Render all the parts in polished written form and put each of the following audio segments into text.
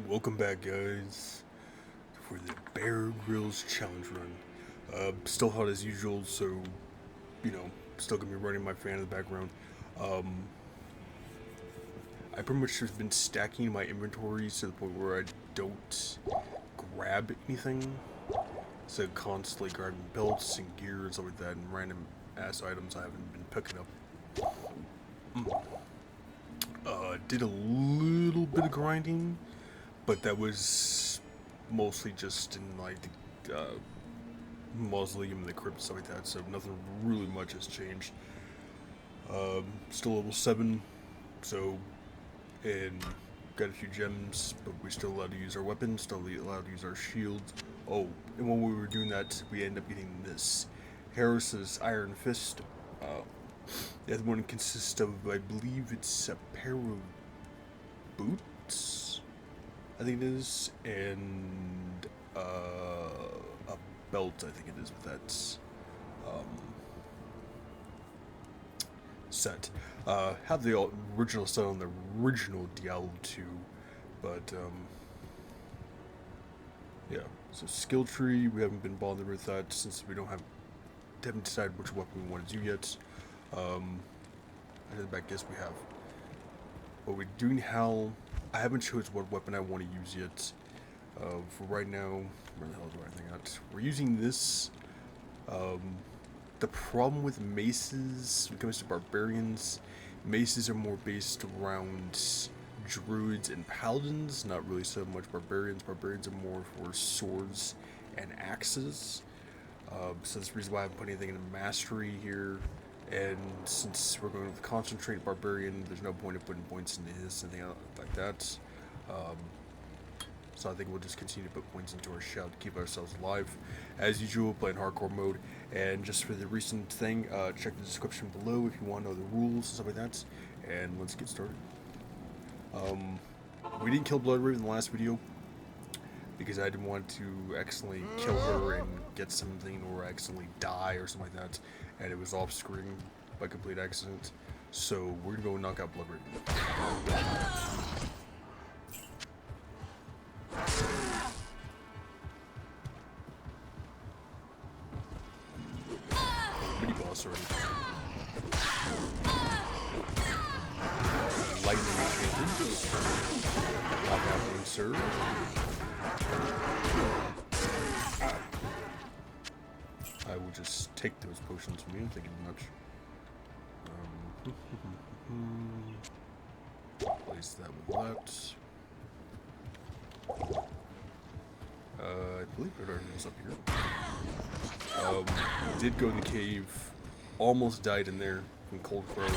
Welcome back, guys, for the Bear Grylls challenge run. Still hot as usual, so, still gonna be running my fan in the background. I pretty much have been stacking my inventories to the point where I don't grab anything. So constantly grabbing belts and gear and stuff like that, and random ass items I haven't been picking up. Did a little bit of grinding, but that was mostly just in like the mausoleum and the crypt and stuff like that, so nothing really much has changed. Still level 7, so, and got a few gems, but we're still allowed to use our weapons, still allowed to use our shields. Oh, and when we were doing that, we ended up getting this Harris's Iron Fist. The other one consists of, I believe it's a pair of boots, I think it is, and a belt, I think it is, with that set. Have the original set on the original Diablo 2, but yeah. So skill tree, we haven't been bothered with that since we haven't decided which weapon we want to do yet. I guess we have. But we're doing Hal. I haven't chosen what weapon I want to use yet. For right now, where the hell is everything at? We're using this. The problem with maces, when it comes to barbarians, maces are more based around druids and paladins, not really so much barbarians. Barbarians are more for swords and axes. So that's the reason why I haven't put anything into mastery here. And since we're going with concentrate barbarian, there's no point in putting points into this and anything like that. So I think we'll just continue to put points into our shout to keep ourselves alive. As usual, playing hardcore mode. And just for the recent thing, check the description below if you want to know the rules and stuff like that. And let's get started. We didn't kill Blood Raven in the last video because I didn't want to accidentally kill her and get something, or accidentally die or something like that, and it was off screen by complete accident. So we're gonna go knock out Blood Raven. Mini boss already. Lightning changes. Not happening, sir. I will just take those potions from you, thank you very much. Place that with that. I believe Resurrected is up here. Did go in the cave, almost died in there from Cold Crow,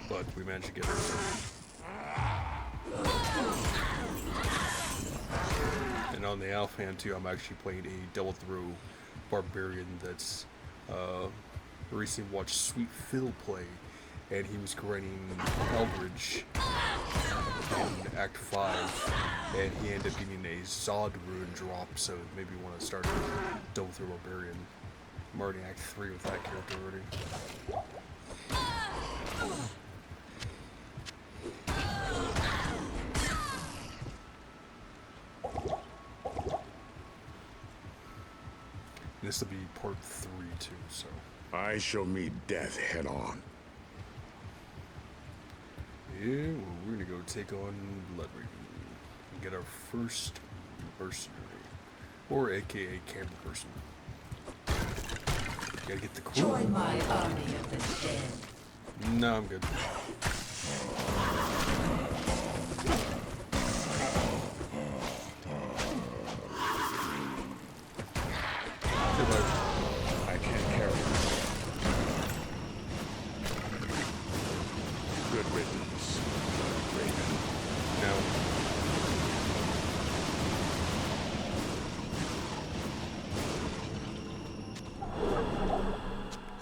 but we managed to get her. And on the Alpha hand too, I'm actually playing a double throw barbarian that's recently watched Sweet Phil play, and he was grinding Eldridge in Act 5, and he ended up getting a Zod rune drop, so maybe you want to start a double throw barbarian. I'm already in Act 3 with that character already. This will be part 3 too, so. I shall meet death head on. Yeah, well, we're gonna go take on Blood Raven and get our first mercenary, or AKA camera person. Gotta get the crew. Join my army of the dead. No, I'm good. I can't carry it. Good riddance, Raven. No.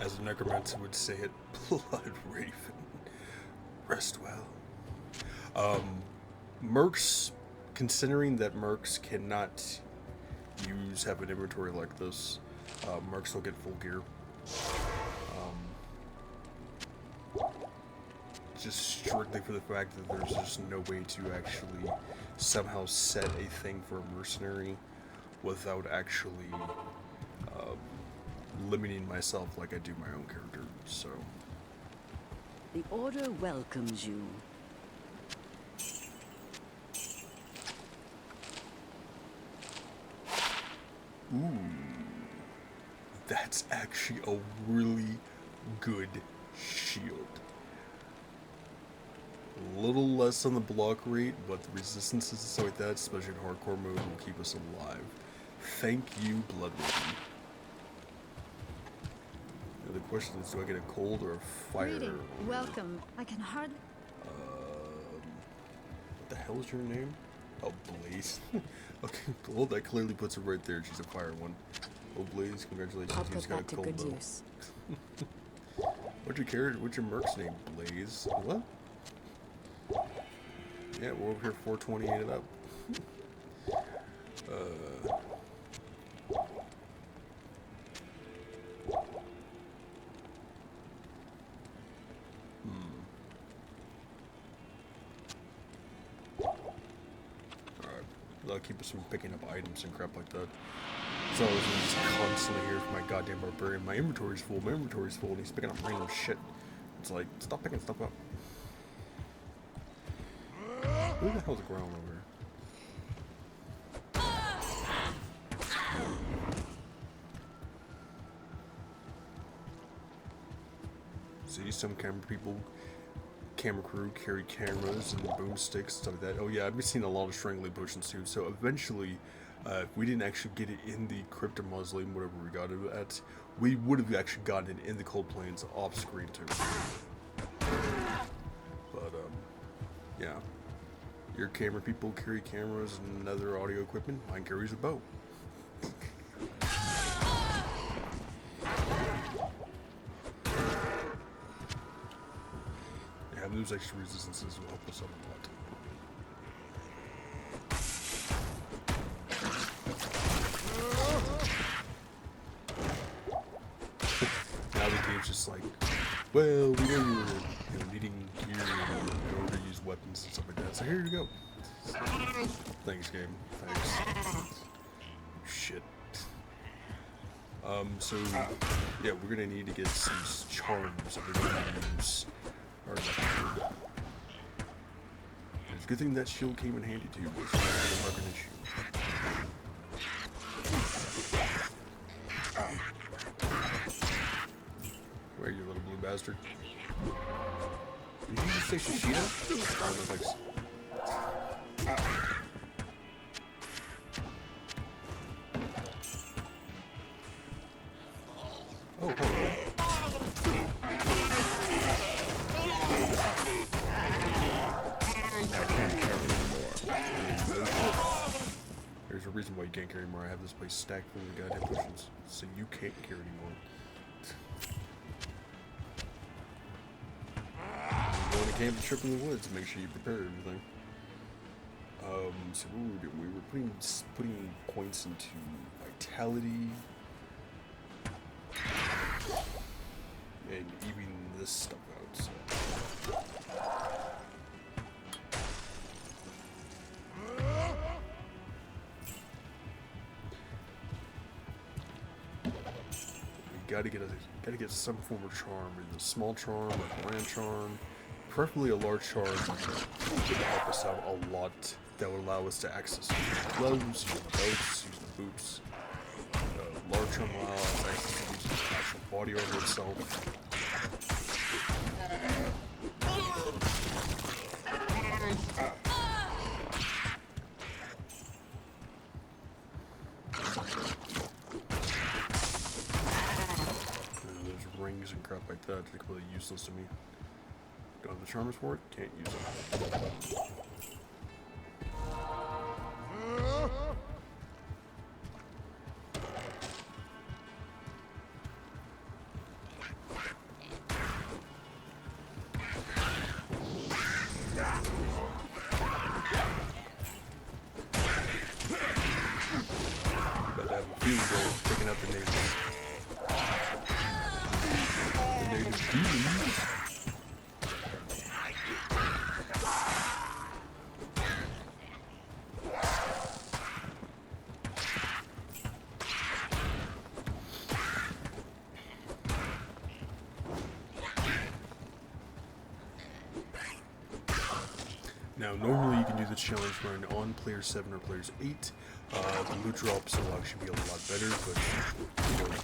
As a necromancer would say it, Blood Raven. Rest well. Mercs, considering that mercs cannot have an inventory like this, mercs will get full gear. just strictly for the fact that there's just no way to actually somehow set a thing for a mercenary without actually limiting myself like I do my own character. So The Order welcomes you. ooh, that's actually a really good shield. A little less on the block rate, but the resistances and stuff like that, especially in hardcore mode, will keep us alive. Thank you, Bloodream. Now the question is, do I get a cold or a fire? Greeting. Or, Welcome. I can hardly. what the hell is your name? Oh, Blaze. Okay, well that clearly puts her right there. She's a fire one. Oh, Blaze, congratulations. I'll You put just got that a to cold good bow. use. What's your merc's name? Blaze. What? Yeah, we're over here 428 it up. Alright. That'll keep us from picking up items and crap like that. So I was just constantly here for my goddamn barbarian. My inventory's full, and he's picking up random shit. It's like, stop picking stuff up. Who the hell's Growl over here? See, some camera crew carry cameras and boomsticks, stuff like that. Oh yeah, I've been seeing a lot of strangling potions too. So eventually, if we didn't actually get it in the Crypto Mausoleum, whatever we got it at, we would have actually gotten it in the Cold Plains off screen too. But yeah. Your camera people carry cameras and other audio equipment. Mine carries a bow. Having those extra resistances will help us out a lot. Now the game's just like, well, we know you were needing gear in order to use weapons and stuff like that, so here you go. Thanks, game. Thanks. Shit. So, yeah, we're gonna need to get some charms that we're gonna use. It's a good thing that shield came in handy too, which is not an issue. Where you little blue bastard? Did you just say Shishida? Oh, no, thanks. Oh, hello. There's a reason why you can't carry more. I have this place stacked full of goddamn potions, so you can't carry anymore. Going to camp and trip in the woods, make sure you prepare everything. So what were we doing? We were putting points into vitality and evening this stuff out. So. Gotta get some form of charm, either a small charm or a grand charm, preferably a large charm would help us out a lot. That would allow us to access the gloves, use the boats, use the boots. Large charm will allow us access to use the actual body armor itself. Rings and crap like that are completely useless to me. Don't have the charmers for it, can't use them. About to have a field goal picking up the natives. normally you can do the challenge run on player 7 or players 8. The loot drops will actually be a lot better, but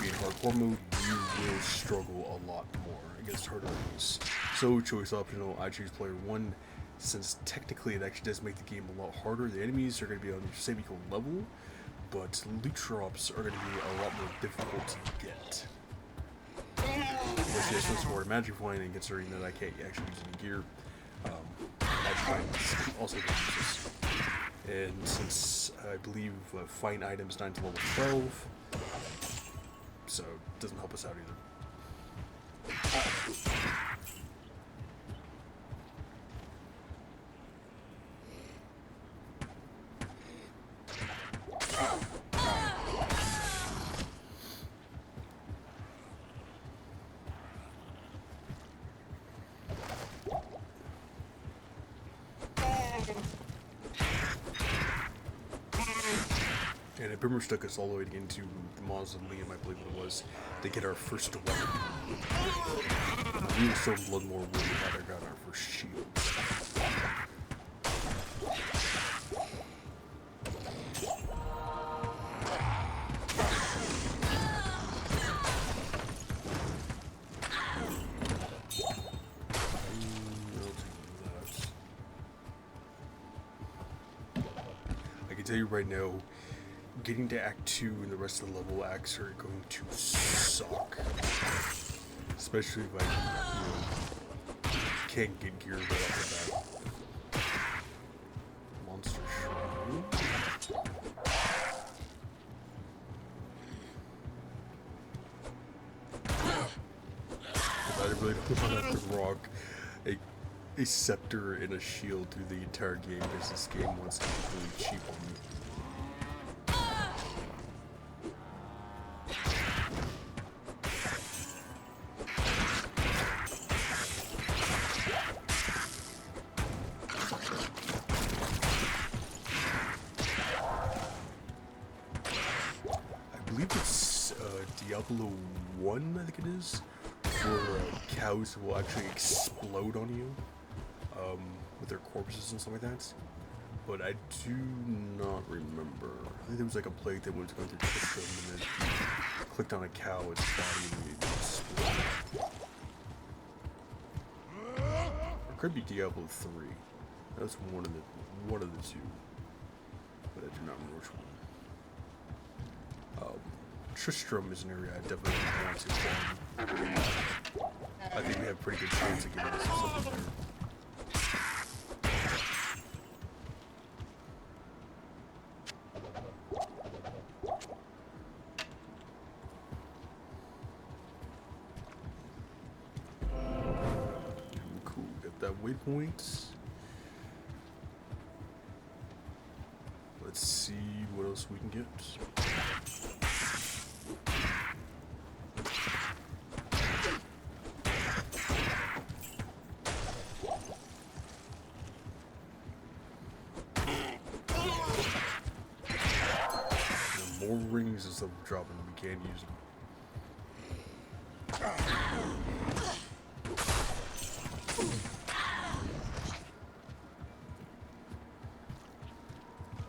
being hardcore mode, you will struggle a lot more against harder enemies. So choice optional, I choose player 1, since technically it actually does make the game a lot harder. The enemies are going to be on the same equal level, but loot drops are going to be a lot more difficult to get. Unless you have some sort of magic flying, and considering that I can't actually use any gear, magic flying is also going to use this. And since I believe find items 9 to level 12, so it doesn't help us out either. And it pretty much took us all the way into the mausoleum, I believe it was, to get our first weapon. We were so blood more when we had got our first shield. I can tell you right now, getting to Act 2 and the rest of the level acts are going to suck. Especially if I can't get gear right off the bat. Monster Shrine. I really don't want to have to rock a scepter and a shield through the entire game, because this game wants to be really cheap on me. I believe it's Diablo 1, I think it is, where cows will actually explode on you with their corpses and stuff like that. But I do not remember. I think there was like a plague that was going through the system and then clicked on a cow, its body and it exploded. Or it could be Diablo 3. That was one of the two. But I do not remember which one. Tristram is an area I definitely want to farm. I think we have a pretty good chance of getting something there. Cool, got that waypoint. Let's see what else we can get. More rings and stuff dropping, we can't use them.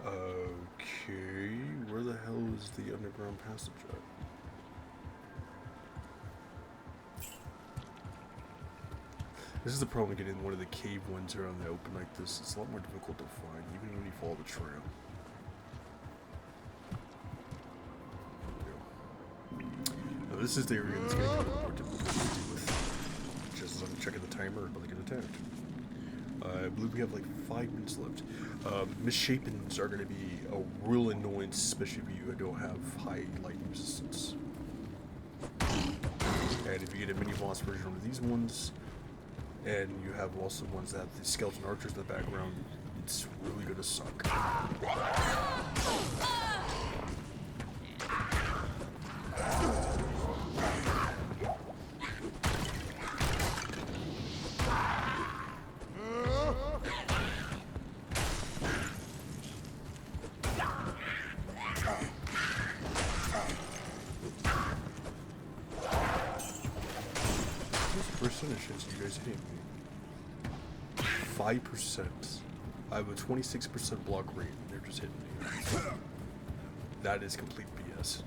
Okay, where the hell is the underground passage at? This is the problem with getting one of the cave ones around the open like this. It's a lot more difficult to find, even when you follow the trail. Now, this is the area that's going to be more difficult to deal with. Just as I'm checking the timer, about to get attacked. I believe we have like 5 minutes left. Misshapens are going to be a real annoyance, especially if you don't have high lightning resistance. And if you get a mini boss version of these ones, and you have also ones that have the skeleton archers in the background, it's really going to suck. Percentages you guys hitting me? 5%. I have a 26% block rate, and they're just hitting me. That is complete BS.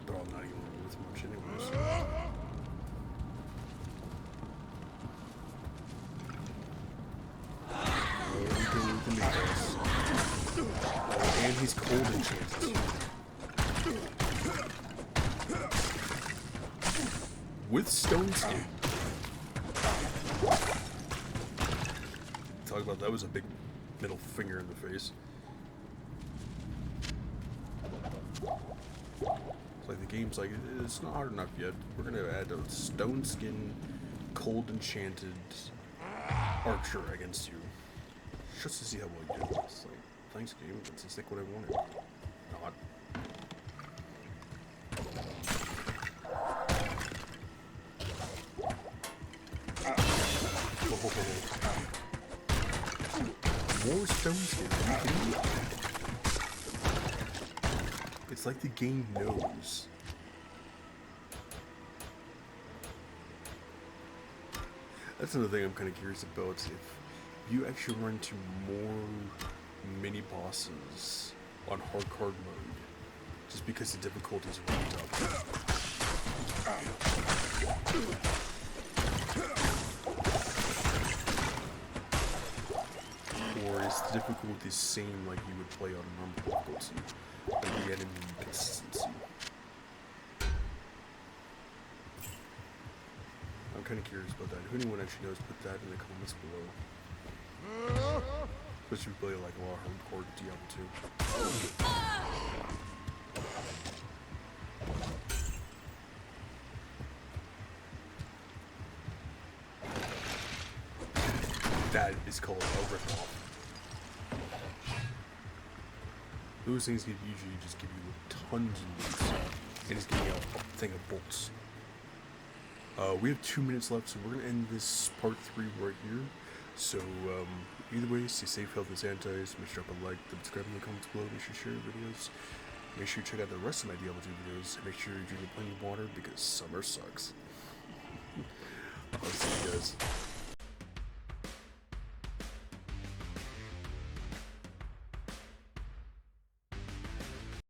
They're all not even worth much anyways. And he's cold enchanted. With stone skin. Talk about that was a big middle finger in the face. It's like the game's like, it's not hard enough yet. We're gonna add a stone skin, cold enchanted archer against you. Just to see how well you do. It's like, thanks game, that's just like what I wanted. Not. More stone skin, are you kidding me? It's like the game knows. That's another thing I'm kind of curious about. If you actually run into more mini bosses on hardcore mode, just because the difficulty is ramped up. Or is the difficulty the same like you would play on a normal difficulty? Like the enemy consistency. I'm kind of curious about that. If anyone actually knows, put that in the comments below. Especially if you play like a lot of hardcore Diablo 2. That is called a ripoff. Those things usually just give you tons of loot, and just give you a thing of bolts. We have 2 minutes left, so we're gonna end this part 3 right here. So either way, stay safe, healthy, sanitize. Make sure to drop a like, subscribe in the comments below. Make sure to share videos. Make sure you check out the rest of my Diablo 2 videos. Make sure you drink plenty of water because summer sucks. I'll see you guys.